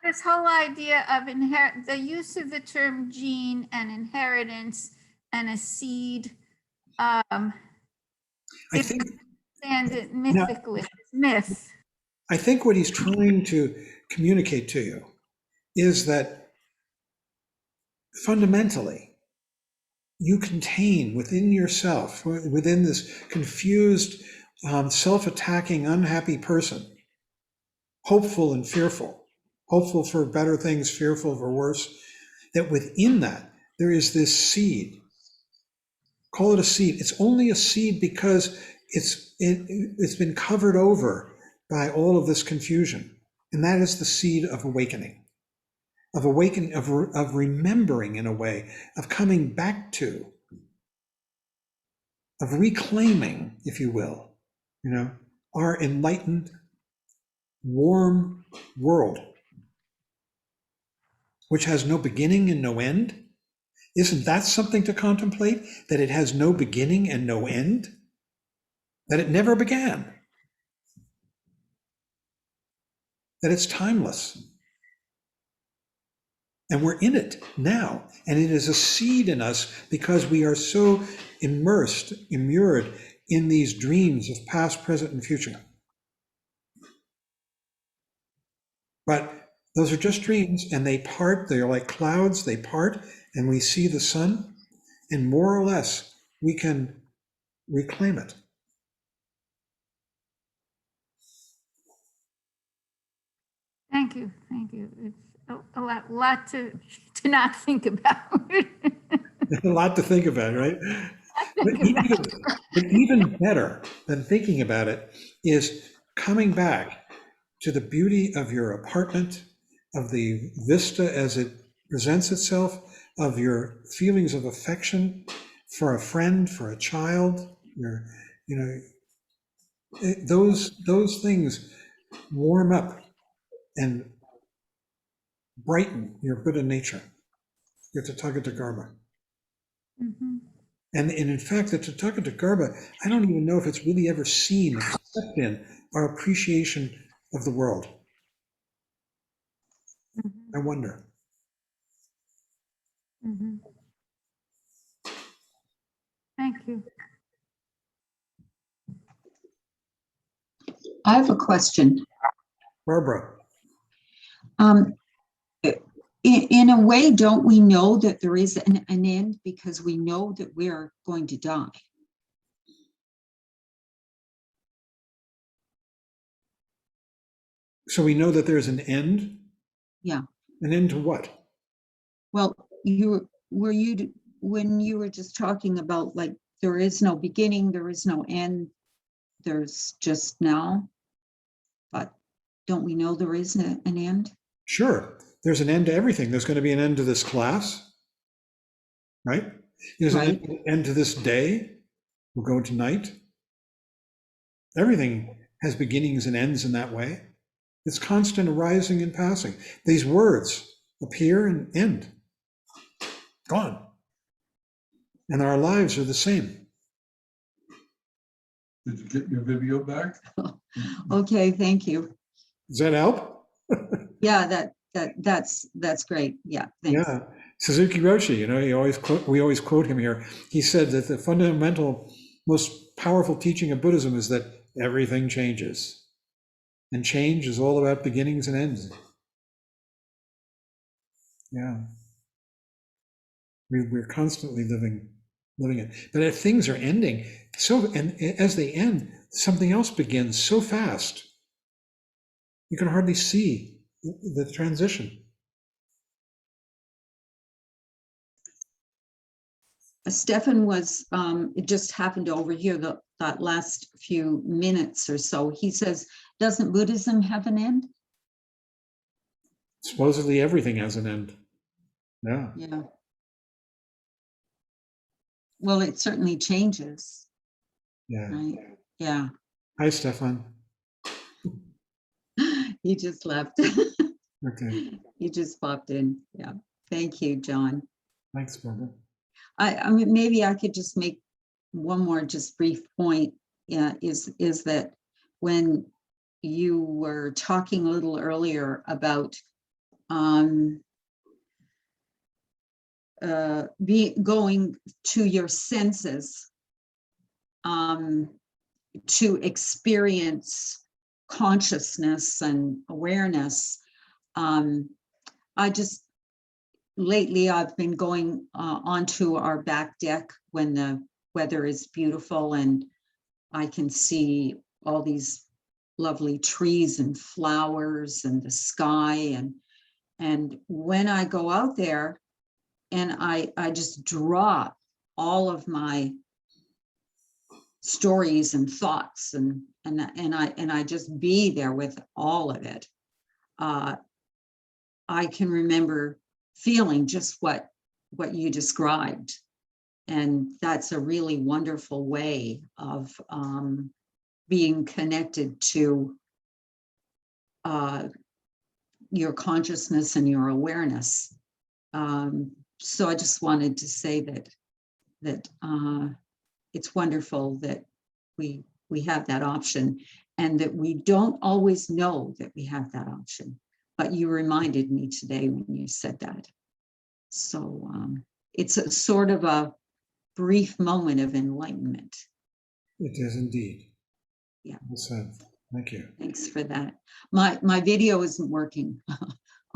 This whole idea of the use of the term gene and inheritance and a seed, I think, and it mythically, myth. I think what he's trying to communicate to you is that fundamentally, you contain within yourself, within this confused, self-attacking, unhappy person, hopeful and fearful, hopeful for better things, fearful for worse, that within that, there is this seed. Call it a seed. It's only a seed because it's been covered over by all of this confusion. And that is the seed of awakening, of remembering in a way, of coming back to, of reclaiming, if you will, you know, our enlightened, warm world, which has no beginning and no end. Isn't that something to contemplate? That it has no beginning and no end? That it never began? That it's timeless? And we're in it now. And it is a seed in us because we are so immured in these dreams of past, present, and future. But those are just dreams, and they part. They're like clouds, they part, and we see the sun, and more or less we can reclaim it. Thank you, thank you. It's a lot to not think about. A lot to think about, right? But even better than thinking about it is coming back to the beauty of your apartment, of the vista as it presents itself, of your feelings of affection for a friend, for a child, those things warm up and brighten your Buddha nature, your Tathagata Dharma. And in fact, the Tathagata Dharma, I don't even know if it's really ever seen except in our appreciation of the world. I wonder. Thank you. I have a question. Barbara. In a way, don't we know that there is an end because we know that we are going to die? So we know that there's an end? Yeah. An end to what? Well, when you were just talking about like there is no beginning, there is no end, there's just now. But don't we know there is an end? Sure. There's an end to everything. There's going to be an end to this class, right? There's an end to this day. We'll go to night. Everything has beginnings and ends in that way. It's constant arising and passing. These words appear and end. Gone. And our lives are the same. Did you get your video back? Okay, thank you. Does that help? Yeah, that's great. Yeah, thanks. Yeah, Suzuki Roshi, you know, we always quote him here. He said that the fundamental, most powerful teaching of Buddhism is that everything changes. And change is all about beginnings and ends. Yeah. We're constantly living it. But if things are ending, and as they end, something else begins so fast, you can hardly see the transition. Stefan was, it just happened to overhear that last few minutes or so. He says, doesn't Buddhism have an end? Supposedly everything has an end. Yeah. Yeah. Well, it certainly changes, Yeah. right? Yeah. Hi, Stefan. You just left. Okay. You just popped in. Yeah. Thank you, John. Thanks, Barbara. I mean, maybe I could just make one more just brief point. Yeah, is that when you were talking a little earlier about going to your senses to experience consciousness and awareness. I just, lately I've been going onto our back deck when the weather is beautiful and I can see all these lovely trees and flowers and the sky. And when I go out there and I just drop all of my stories and thoughts and I just be there with all of it. I can remember feeling just what you described. And that's a really wonderful way of being connected to your consciousness and your awareness. So I just wanted to say that it's wonderful that we have that option and that we don't always know that we have that option. But you reminded me today when you said that. So it's a sort of a brief moment of enlightenment. It is indeed. Yeah. Well said. Thank you. Thanks for that. My video isn't working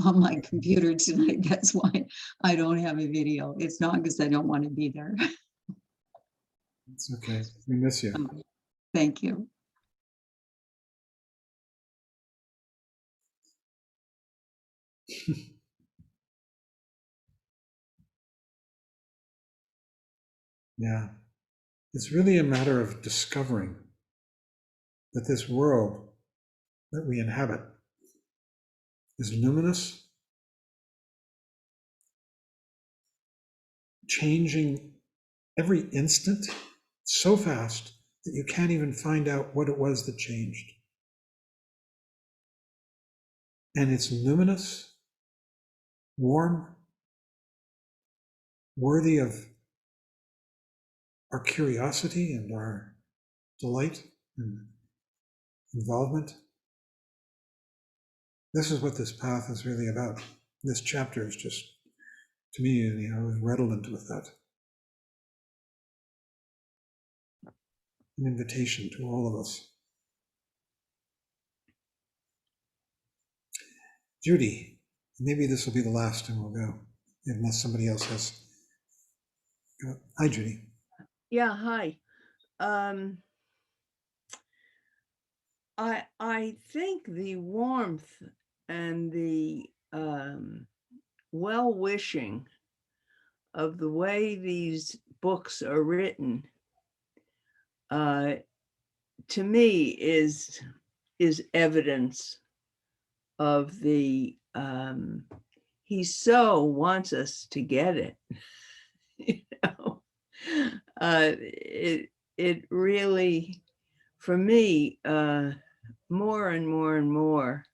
on my computer tonight. That's why I don't have a video. It's not because I don't want to be there. It's okay. We miss you. Thank you. Yeah. It's really a matter of discovering that this world that we inhabit is luminous, changing every instant so fast that you can't even find out what it was that changed. And it's luminous, warm, worthy of our curiosity and our delight and involvement. This is what this path is really about. This chapter is just, to me, is redolent with that. An invitation to all of us. Judy, maybe this will be the last and we'll go, unless somebody else has. Hi, Judy. Yeah, hi. I think the warmth and the well-wishing of the way these books are written, to me is evidence of the he so wants us to get it. It really, for me, more and more and more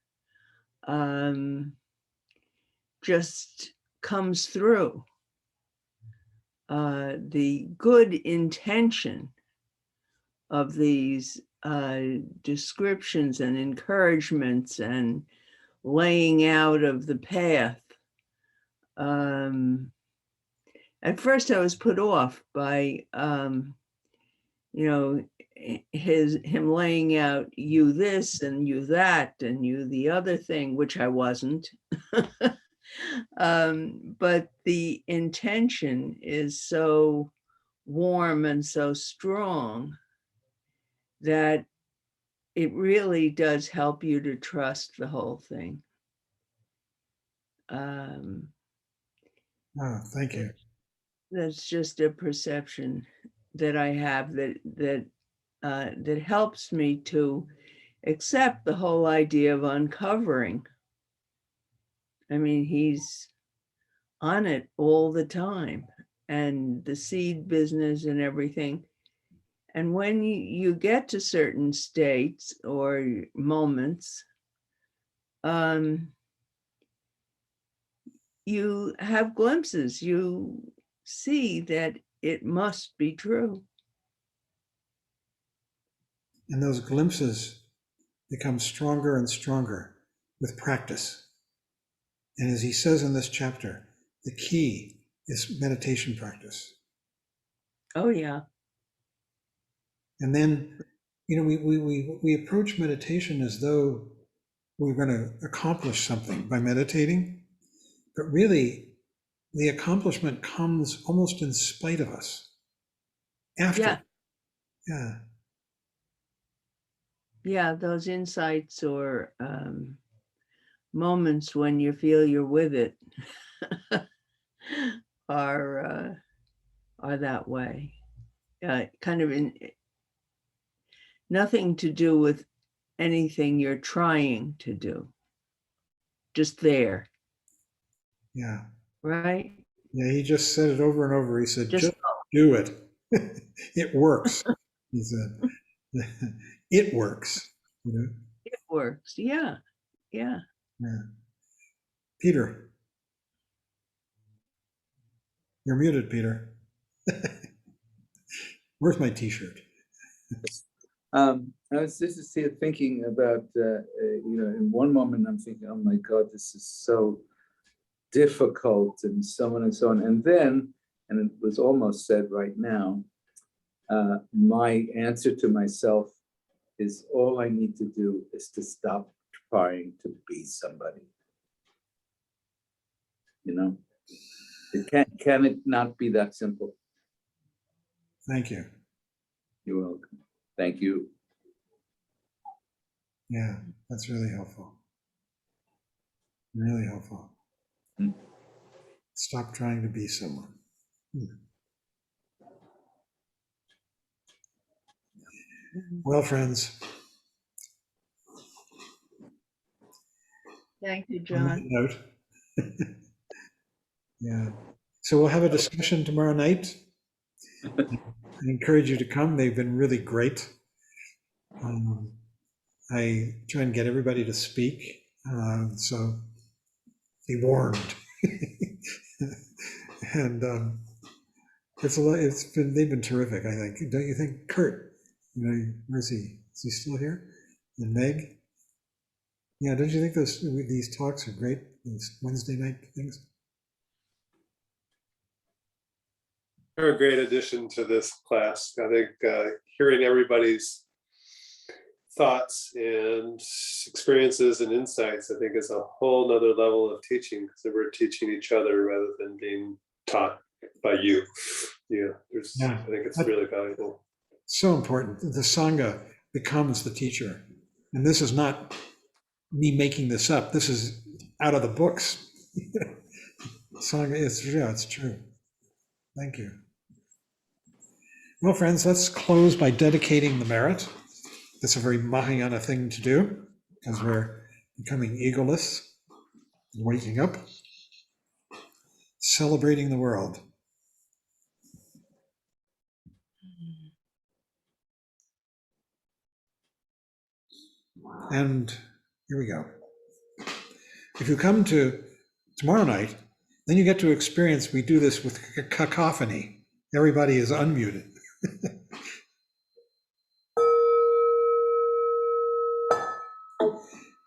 just comes through. The good intention of these descriptions and encouragements and laying out of the path. At first I was put off by, him laying out you this and you that and you the other thing, which I wasn't. But the intention is so warm and so strong that it really does help you to trust the whole thing. Thank you. That's just a perception that I have that helps me to accept the whole idea of uncovering. I mean, he's on it all the time, and the seed business and everything. And when you get to certain states or moments, you have glimpses. You see that it must be true. And those glimpses become stronger and stronger with practice. And as he says in this chapter, the key is meditation practice. Oh, yeah. And then, you know, we approach meditation as though we're going to accomplish something by meditating, but really the accomplishment comes almost in spite of us. After. Yeah. Yeah. Yeah, those insights or moments when you feel you're with it are that way. Kind of nothing to do with anything you're trying to do. Just there. Yeah. Right? Yeah, he just said it over and over. He said, Just just do it. It works. He said, it works. You know? it works. Yeah. Yeah. Yeah. Peter. You're muted, Peter. Where's my t-shirt? I was just here thinking about, in one moment I'm thinking, oh my God, this is so difficult and so on and so on. And then, and it was almost said right now, my answer to myself is all I need to do is to stop trying to be somebody. You know, can it not be that simple? Thank you. You're welcome. Thank you. Yeah, that's really helpful. Really helpful. Stop trying to be someone. Well, friends. Thank you, On that John. note. Yeah. So we'll have a discussion tomorrow night. I encourage you to come. They've been really great. I try and get everybody to speak. So be warned. And it's a lot. They've been terrific. I think. Don't you think, Kurt? You know, where's he? Is he still here? And Meg? Yeah. Don't you think these talks are great? These Wednesday night things. They're a great addition to this class. I think hearing everybody's thoughts and experiences and insights, I think, is a whole nother level of teaching, because we're teaching each other rather than being taught by you. Yeah, I think it's really valuable. So important. The Sangha becomes the teacher. And this is not me making this up. This is out of the books. Sangha, it's true. Thank you. Well, friends, let's close by dedicating the merit. That's a very Mahayana thing to do, because we're becoming egoless, waking up, celebrating the world. And here we go. If you come to tomorrow night, then you get to experience, we do this with cacophony. Everybody is unmuted.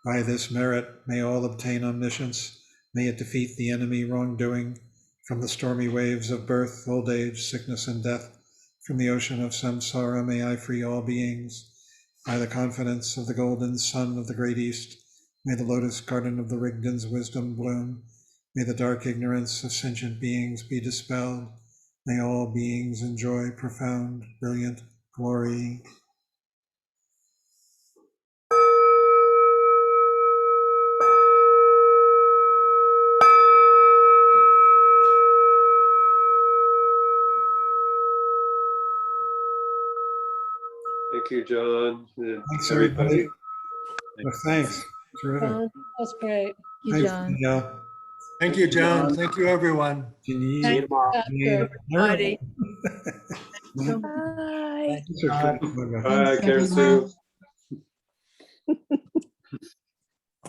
By this merit, may all obtain omniscience. May it defeat the enemy wrongdoing. From the stormy waves of birth, old age, sickness, and death, from the ocean of samsara, may I free all beings. By the confidence of the golden sun of the great East, may the lotus garden of the Rigdon's wisdom bloom. May the dark ignorance of sentient beings be dispelled. May all beings enjoy profound, brilliant glory. Thank you, John. And Thanks, everybody. Well, thanks. Terrific. That's great. You, Thanks, John. Danielle. Thank you, John. Thank you, everyone. See you Dr. Buddy. Bye. Bye, Kersu.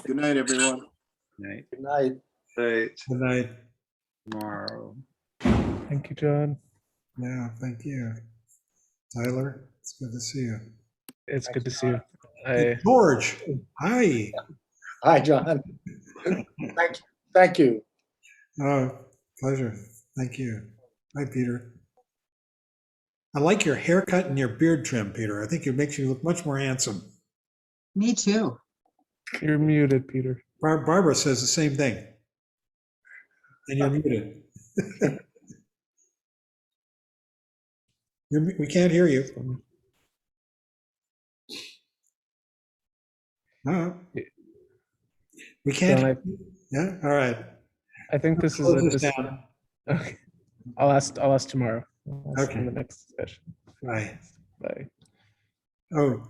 Good night, everyone. Night. Good night. Night. Good night. Tomorrow. Thank you, John. Yeah, thank you. Tyler, it's good to see you. It's good to see you. Hey, George, hi. Hi, John. Thank you. Oh, pleasure. Thank you. Hi, Peter. I like your haircut and your beard trim, Peter. I think it makes you look much more handsome. Me too. You're muted, Peter. Barbara says the same thing. And you're muted. We can't hear you. No. We can't. John, Yeah. All right. I think this is Close it. this down. Okay. I'll ask tomorrow. I'll ask Okay. in the next session. Bye. Bye. Oh,